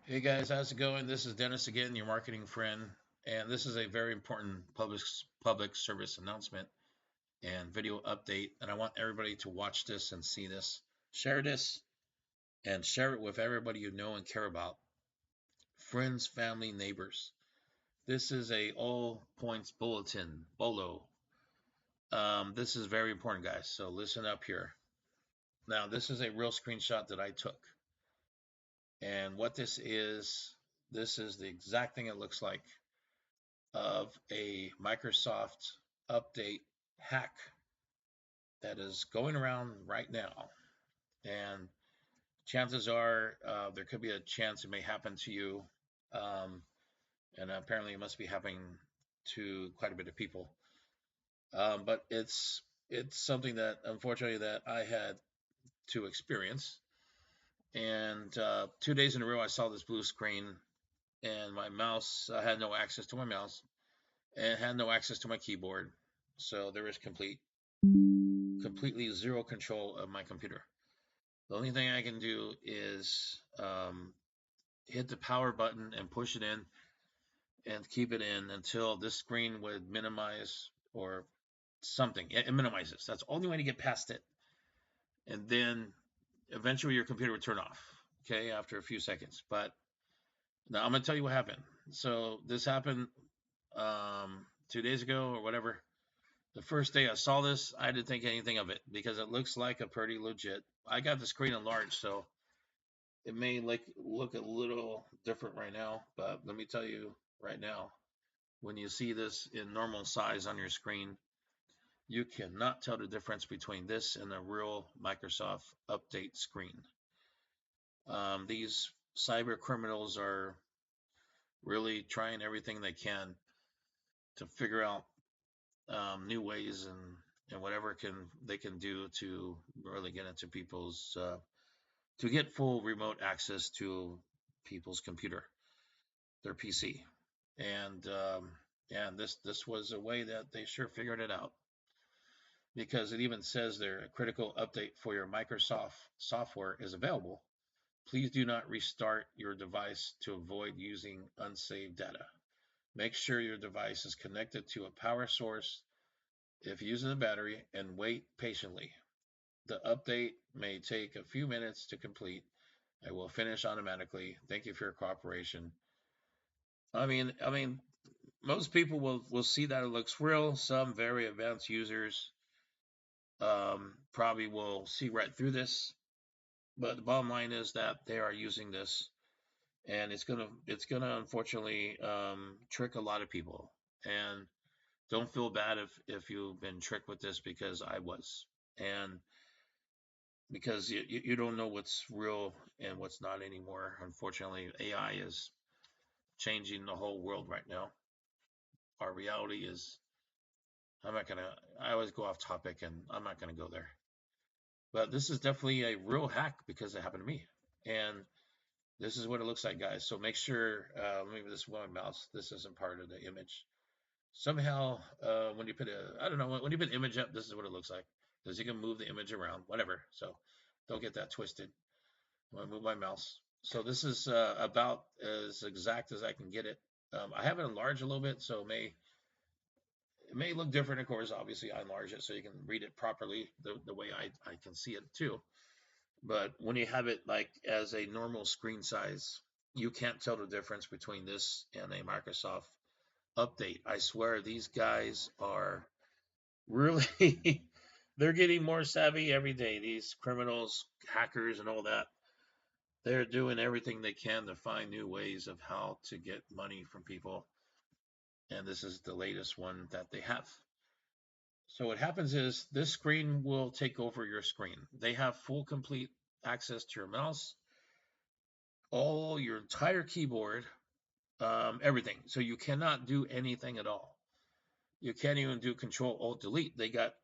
Hey guys, how's it going? This is Dennis again, your marketing friend, and this is a very important public service announcement and video update. And I want everybody to watch this and see this, and share it with everybody you know and care about, friends, family, neighbors. This is a all points bulletin, BOLO. This is very important, guys. So listen up here. Now, this is a real screenshot that I took, and what this is the exact thing it looks like of a Microsoft update hack that is going around right now. And chances are there could be a chance it may happen to you. Um, and apparently it must be happening to quite a bit of people. But it's something that unfortunately that I had to experience. And 2 days in a row, I saw this blue screen, and my mouse. I had no access to my mouse, and had no access to my keyboard. So there was completely zero control of my computer. The only thing I can do is hit the power button and push it in and keep it in until this screen would minimize or something. It minimizes. That's the only way to get past it. And then eventually your computer would turn off, okay, after a few seconds. But now I'm going to tell you what happened. So this happened 2 days ago or whatever. The first day I saw this, I didn't think anything of it because it looks like a pretty legit. I got the screen enlarged, so it may like look a little different right now, but let me tell you right now, when you see this in normal size on your screen, you cannot tell the difference between this and a real Microsoft update screen. These cyber criminals are really trying everything they can to figure out new ways and whatever can they can do to really get into people's to get full remote access to people's computer, their PC, and this was a way that they sure figured it out because it even says there a critical update for your Microsoft software is available. Please do not restart your device to avoid using unsaved data. Make sure your device is connected to a power source if using a battery and wait patiently. The update may take a few minutes to complete. It will finish automatically. Thank you for your cooperation. I mean, most people will see that it looks real. Some very advanced users probably will see right through this. But the bottom line is that they are using this, and it's gonna unfortunately trick a lot of people. And don't feel bad if you've been tricked with this because I was, and because you don't know what's real and what's not anymore. Unfortunately, AI is changing the whole world right now. Our reality is I'm not gonna. I always go off topic, and I'm not gonna go there. But this is definitely a real hack because it happened to me, and this is what it looks like, guys. So make sure. Maybe this one mouse. This isn't part of the image. Somehow, when you put I don't know, when you put image up, this is what it looks like. Because you can move the image around, whatever. So don't get that twisted. I'm gonna move my mouse. So this is about as exact as I can get it. I have it enlarged a little bit, so it may look different. Of course, obviously I enlarge it so you can read it properly the way I can see it too. But when you have it like as a normal screen size, you can't tell the difference between this and a Microsoft update. I swear these guys are really they're getting more savvy every day. These criminals, hackers, and all that. They're doing everything they can to find new ways of how to get money from people. And this is the latest one that they have. So what happens is this screen will take over your screen. They have full complete access to your mouse, all your entire keyboard, everything. So you cannot do anything at all. You can't even do Control Alt Delete. They got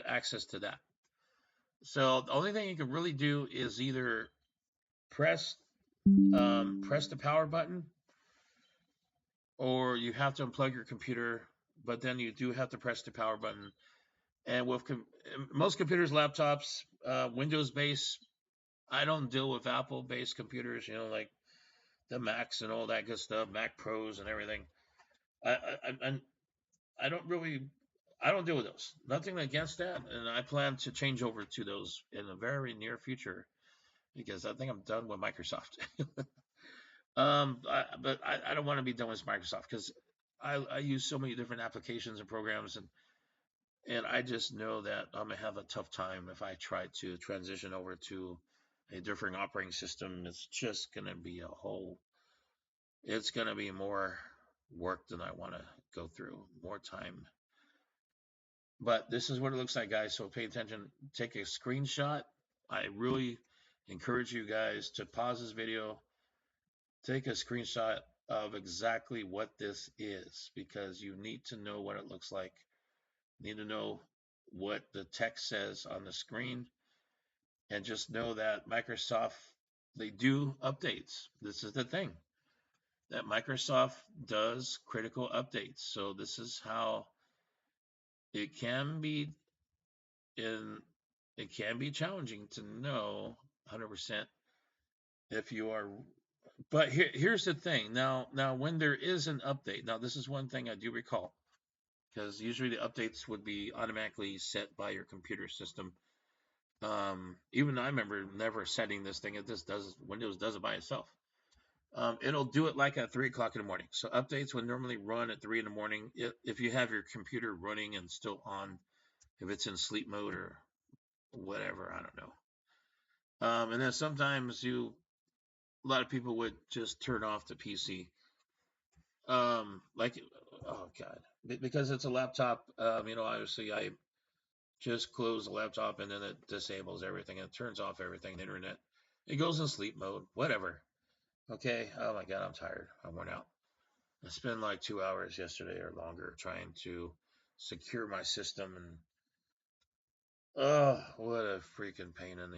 access to that. So the only thing you can really do is either press press the power button, or you have to unplug your computer. But then you do have to press the power button. And with most computers, laptops, Windows based, I don't deal with Apple based computers. You know, like the Macs and all that good stuff, Mac Pros and everything. I I don't really, I don't deal with those. Nothing against that, and I plan to change over to those in the very near future because I think I'm done with Microsoft. But I don't want to be done with Microsoft because I use so many different applications and programs, and I just know that I'm gonna have a tough time if I try to transition over to a different operating system. It's just gonna be a whole. It's gonna be more work than I want to go through, more time. But this is what it looks like, guys. So pay attention. Take a screenshot. I really encourage you guys to pause this video, take a screenshot of exactly what this is because you need to know what it looks like. You need to know what the text says on the screen, and just know that Microsoft, they do updates. This is the thing that Microsoft does critical updates. So this is how it can be in it can be challenging to know 100% if you are. But here's the thing. Now when there is an update, now this is one thing I do recall because usually the updates would be automatically set by your computer system. Even I remember never setting this thing. It just does. Windows does it by itself. It'll do it like at 3 o'clock in the morning. So updates would normally run at 3 in the morning if you have your computer running and still on. If it's in sleep mode or whatever, I don't know. And then sometimes a lot of people would just turn off the PC. Like, oh God, because it's a laptop. Obviously I just close the laptop and then it disables everything. It turns off everything, the internet. It goes in sleep mode, whatever. Okay. Oh my God, I'm tired. I'm worn out. I spent like 2 hours yesterday or longer trying to secure my system, and oh, what a freaking pain in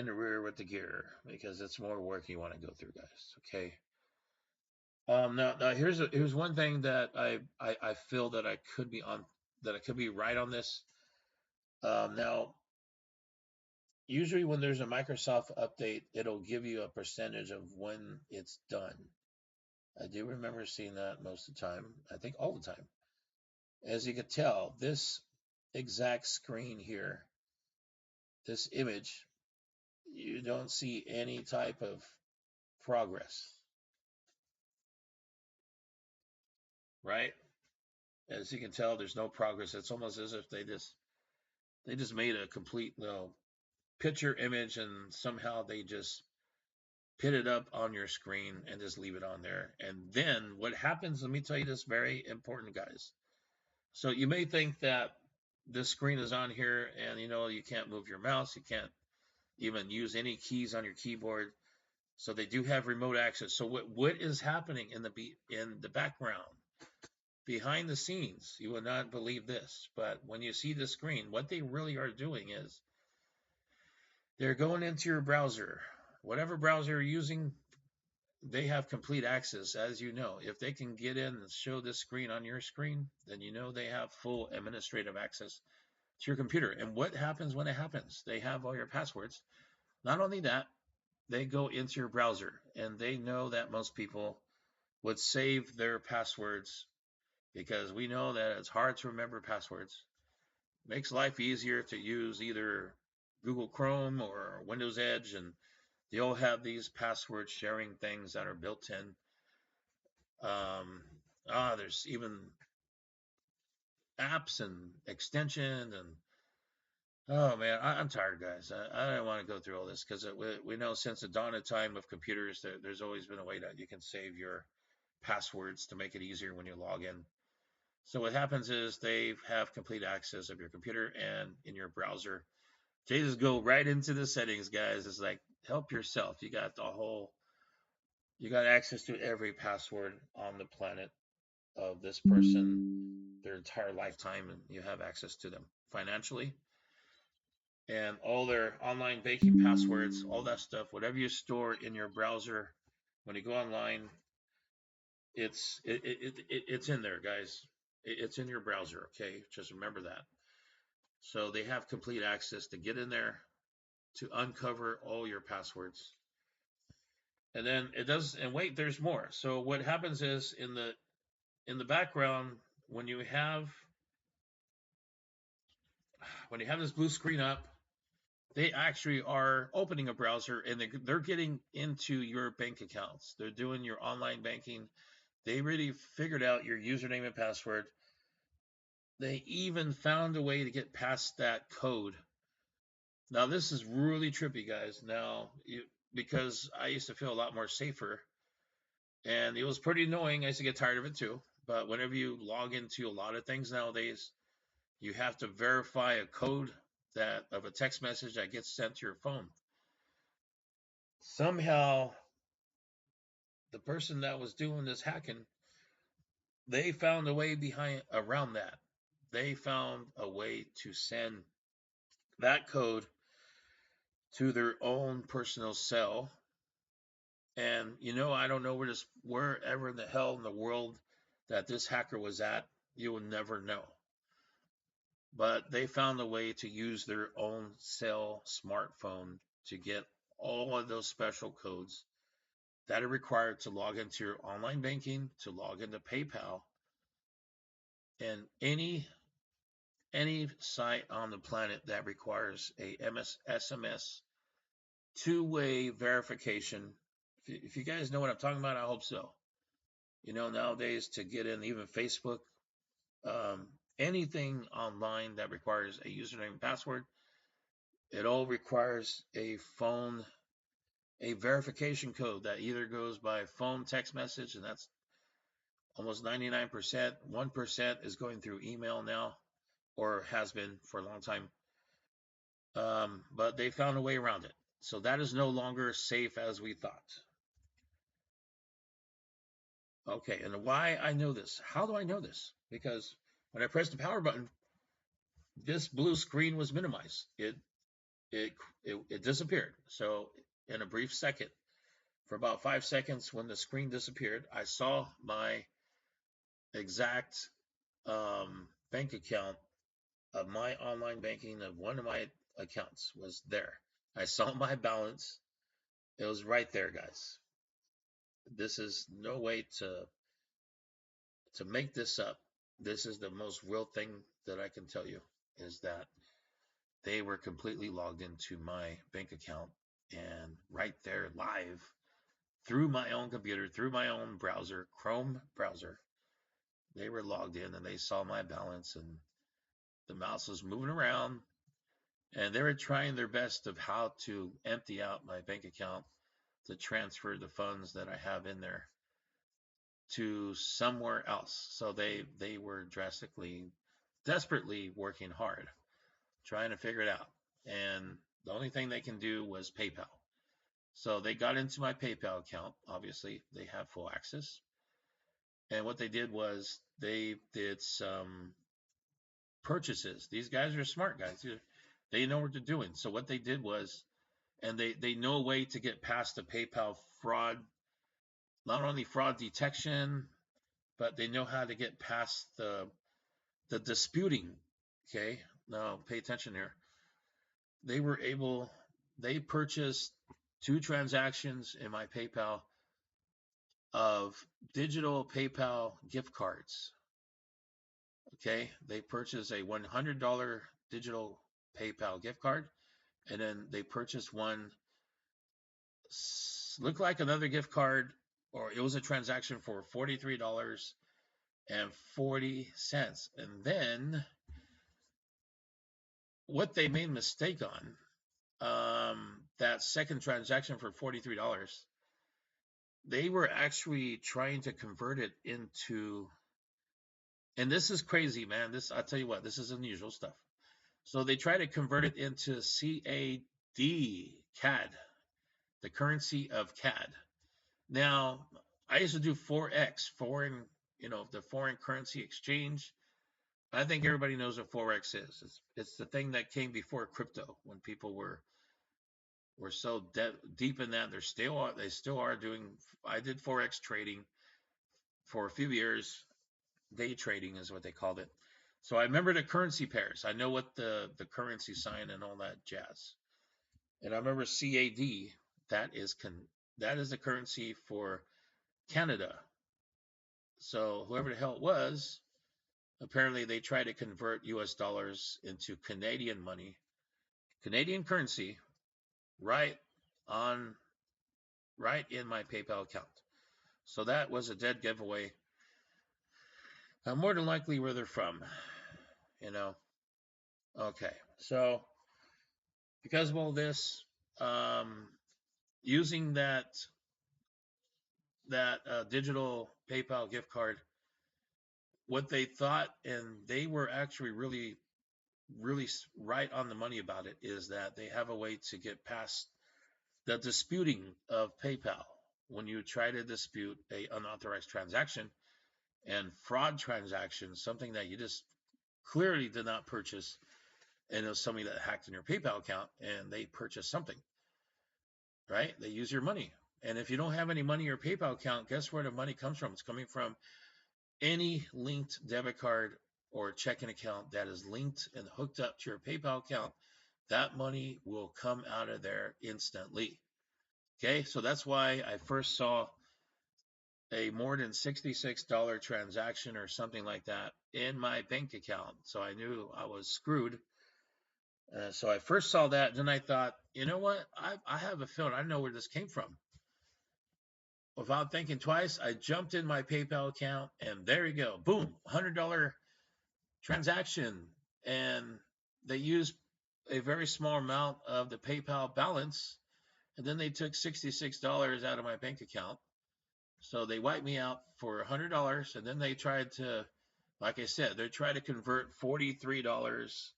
the rear with the gear because it's more work you want to go through, guys. Okay. Now here's one thing that I feel that I could be right on this. Now usually when there's a Microsoft update, it'll give you a percentage of when it's done. I do remember seeing that most of the time. I think all the time. As you can tell, this exact screen here, this image, you don't see any type of progress, right? As you can tell, there's no progress. It's almost as if they just made a complete picture image and somehow they just put it up on your screen and just leave it on there. And then what happens, let me tell you this very important, guys. So you may think that this screen is on here and you can't move your mouse, you can't even use any keys on your keyboard. So they do have remote access. So what is happening in the background? Behind the scenes, you will not believe this, but when you see the screen, what they really are doing is they're going into your browser. Whatever browser you're using, they have complete access, as you know. If they can get in and show this screen on your screen, then you know they have full administrative access to your computer. And what happens when it happens? They have all your passwords. Not only that, they go into your browser and they know that most people would save their passwords because we know that it's hard to remember passwords. Makes life easier to use either Google Chrome or Windows Edge, and they all have these password sharing things that are built in. There's even apps and extension, and oh man, I'm tired, guys. I don't want to go through all this because we know since the dawn of time of computers, there's always been a way that you can save your passwords to make it easier when you log in. So what happens is they have complete access of your computer and in your browser. They just go right into the settings, guys. It's like help yourself. You got access to every password on the planet of this person, their entire lifetime, and you have access to them financially and all their online banking passwords, all that stuff, whatever you store in your browser when you go online, it's in there, guys. It's in your browser, okay? Just remember that. So they have complete access to get in there to uncover all your passwords. And then it does, and wait, there's more. So what happens is in the background, when you have this blue screen up, they actually are opening a browser and they're getting into your bank accounts. They're doing your online banking. They really figured out your username and password. They even found a way to get past that code. Now, this is really trippy, guys. Now, because I used to feel a lot more safer, and it was pretty annoying. I used to get tired of it too. But whenever you log into a lot of things nowadays, you have to verify a code that of a text message that gets sent to your phone. Somehow, the person that was doing this hacking, they found a way around that. They found a way to send that code to their own personal cell. And I don't know wherever in the hell in the world that this hacker was at. You will never know. But they found a way to use their own cell smartphone to get all of those special codes that are required to log into your online banking, to log into PayPal, and any site on the planet that requires a SMS two-way verification. If you guys know what I'm talking about, I hope so. Nowadays to get in even Facebook, anything online that requires a username and password, it all requires a verification code that either goes by phone, text message, and that's almost 99%. 1% is going through email now, or has been for a long time. But they found a way around it. So that is no longer safe as we thought. Okay, and why I know this? How do I know this? Because when I pressed the power button, this blue screen was minimized. It disappeared. So in a brief second, for about 5 seconds, when the screen disappeared, I saw my exact bank account of my online banking of one of my accounts was there. I saw my balance. It was right there, guys. This is no way to make this up. This is the most real thing that I can tell you, is that they were completely logged into my bank account, and right there live through my own computer, through my own browser, Chrome browser, they were logged in and they saw my balance, and the mouse was moving around, and they were trying their best of how to empty out my bank account to transfer the funds that I have in there to somewhere else. So they were desperately working hard, trying to figure it out. And the only thing they can do was PayPal. So they got into my PayPal account. Obviously, they have full access. And what they did was they did some purchases. These guys are smart guys. They know what they're doing. So what they did was, and they know a way to get past the PayPal fraud, not only fraud detection, but they know how to get past the disputing. Okay, now pay attention here. They purchased 2 transactions in my PayPal of digital PayPal gift cards. Okay, they purchased a $100 digital PayPal gift card, and then they purchased one looked like another gift card, or it was a transaction for $43.40. And then what they made a mistake on, that second transaction for $43, they were actually trying to convert it into, and this is crazy, man. I'll tell you what, this is unusual stuff. So they try to convert it into CAD, CAD, the currency of CAD. Now, I used to do Forex, the foreign currency exchange. I think everybody knows what Forex is. It's the thing that came before crypto, when people were so deep in that. They still are doing. I did Forex trading for a few years. Day trading is what they called it. So I remember the currency pairs. I know what the currency sign and all that jazz. And I remember CAD, that is that is the currency for Canada. So whoever the hell it was, apparently they tried to convert US dollars into Canadian money, Canadian currency, right on right in my PayPal account. So that was a dead giveaway. More than likely where they're from, you know. Okay, so because of all this, using that digital PayPal gift card, what they thought, and they were actually really right on the money about it, is that they have a way to get past the disputing of PayPal. When you try to dispute a unauthorized transaction and fraud transaction, something that you just clearly did not purchase, and it was somebody that hacked in your PayPal account and they purchased something, right? They use your money. And if you don't have any money in your PayPal account, guess where the money comes from? It's coming from any linked debit card or checking account that is linked and hooked up to your PayPal account. That money will come out of there instantly. Okay, so that's why I first saw a more than $66 transaction or something like that in my bank account. So I knew I was screwed. So I first saw that, then I thought, you know what? I have a feeling I know where this came from. Without thinking twice, I jumped in my PayPal account, and there you go. Boom, $100 transaction. And they used a very small amount of the PayPal balance, and then they took $66 out of my bank account. So they wiped me out for $100, and then they tried to, like I said, they tried to convert $43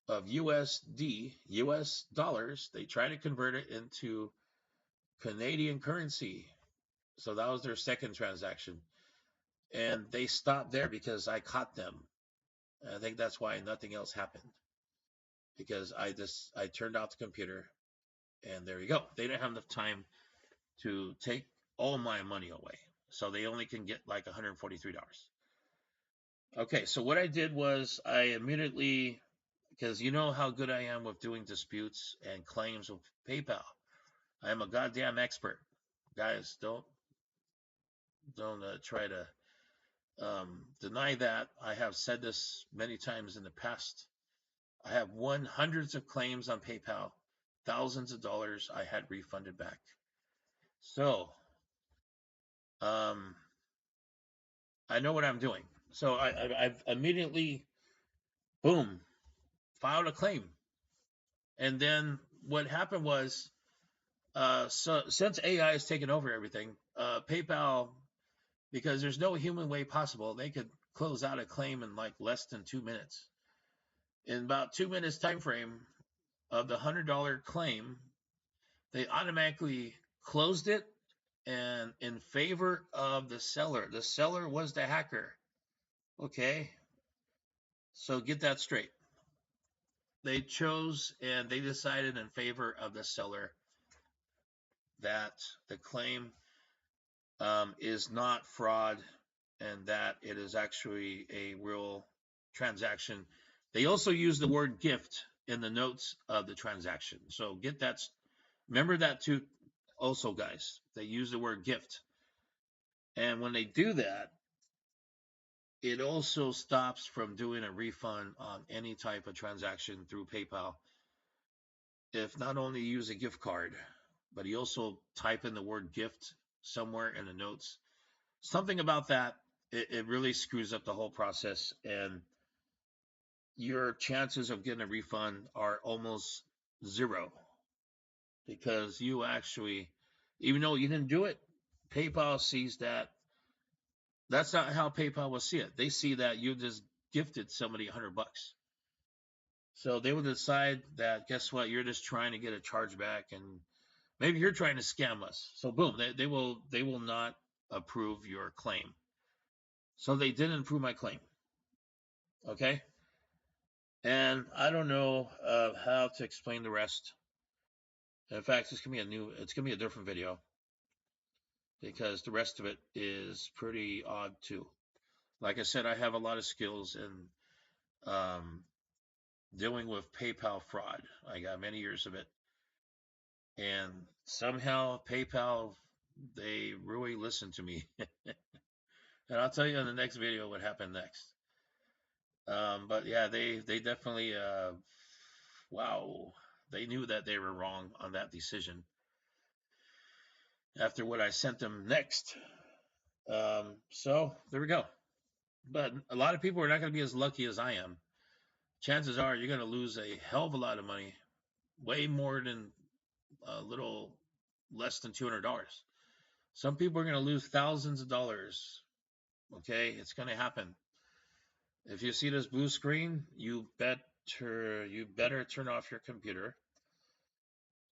of USD, US dollars. They tried to convert it into Canadian currency. So that was their second transaction. And they stopped there because I caught them. And I think that's why nothing else happened. Because I turned off the computer, and there you go. They didn't have enough time to take all my money away. So they only can get like $143. Okay, so what I did was I immediately, because you know how good I am with doing disputes and claims with PayPal. I am a goddamn expert. Guys, don't try to deny that. I have said this many times in the past. I have won hundreds of claims on PayPal, thousands of dollars I had refunded back. So, I know what I'm doing. So I've immediately, boom, filed a claim. And then what happened was, so since AI has taken over everything, PayPal, because there's no human way possible, they could close out a claim in like less than 2 minutes. In about 2 minutes time frame of the $100 claim, they automatically closed it, and in favor of the seller. The seller was the hacker. Okay, so get that straight. They chose and they decided in favor of the seller that the claim is not fraud and that it is actually a real transaction. They also use the word gift in the notes of the transaction. So get that. Remember that too. Also, guys, they use the word gift. And when they do that, it also stops from doing a refund on any type of transaction through PayPal. If not only you use a gift card, but you also type in the word gift somewhere in the notes, something about that, it really screws up the whole process, and your chances of getting a refund are almost zero, because you actually, even though you didn't do it, PayPal sees that. That's not how PayPal will see it. They see that you just gifted somebody $100. So they will decide that, guess what, you're just trying to get a chargeback, and maybe you're trying to scam us. So boom, they will not approve your claim. So they didn't approve my claim. Okay. And I don't know how to explain the rest. In fact, it's gonna be a different video, because the rest of it is pretty odd too. Like I said, I have a lot of skills in dealing with PayPal fraud. I got many years of it. And somehow PayPal, they really listened to me. And I'll tell you in the next video what happened next. But yeah, they definitely wow, they knew that they were wrong on that decision after what I sent them next. So there we go. But a lot of people are not going to be as lucky as I am. Chances are you're going to lose a hell of a lot of money, way more than a little less than $200. Some people are going to lose thousands of dollars. Okay, it's going to happen. If you see this blue screen, you better turn off your computer,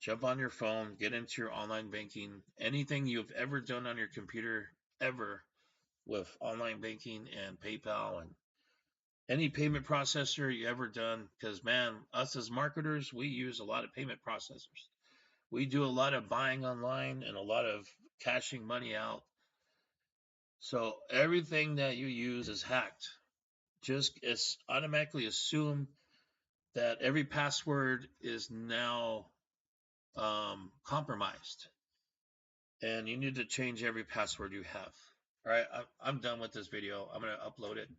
jump on your phone, get into your online banking. Anything you've ever done on your computer, ever, with online banking and PayPal and any payment processor you ever done, because man, us as marketers, we use a lot of payment processors. We do a lot of buying online and a lot of cashing money out. So everything that you use is hacked. Just automatically assume that every password is now compromised, and you need to change every password you have. All right, I'm done with this video. I'm gonna upload it.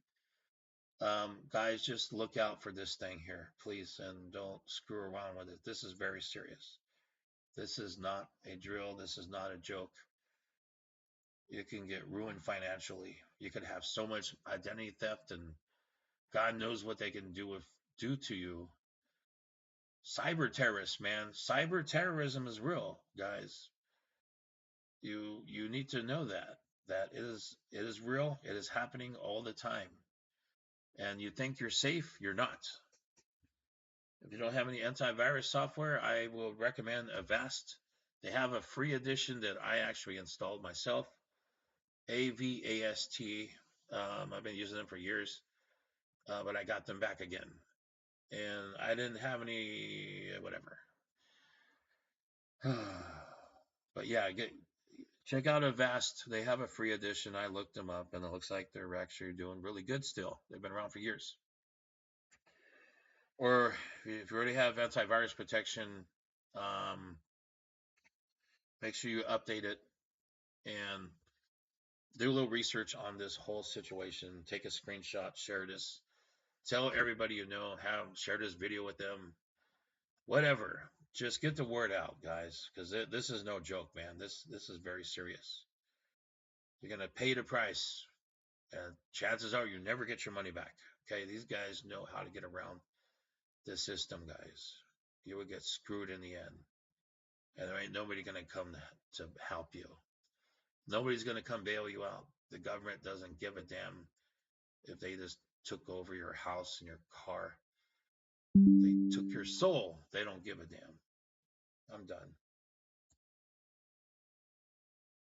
Guys, just look out for this thing here, please, and don't screw around with it. This is very serious. This is not a drill. This is not a joke. You can get ruined financially. You could have so much identity theft, and God knows what they can do to you. Cyber terrorists, man. Cyber terrorism is real, guys. You need to know that it is real. It is happening all the time. And you think you're safe, you're not. If you don't have any antivirus software, I will recommend Avast. They have a free edition that I actually installed myself. Avast. I've been using them for years, but I got them back again, and I didn't have any whatever. But yeah, check out Avast. They have a free edition. I looked them up, and it looks like they're actually doing really good still. They've been around for years. Or if you already have antivirus protection, um, make sure you update it and do a little research on this whole situation. Take a screenshot, share this, tell everybody you know, share this video with them, whatever. Just get the word out, guys, because this is no joke, man. This is very serious. You're gonna pay the price, and chances are you never get your money back. Okay, these guys know how to get around the system, guys. You will get screwed in the end, and there ain't nobody gonna come to help you. Nobody's gonna come bail you out. The government doesn't give a damn if they just took over your house and your car. They took your soul. They don't give a damn. I'm done.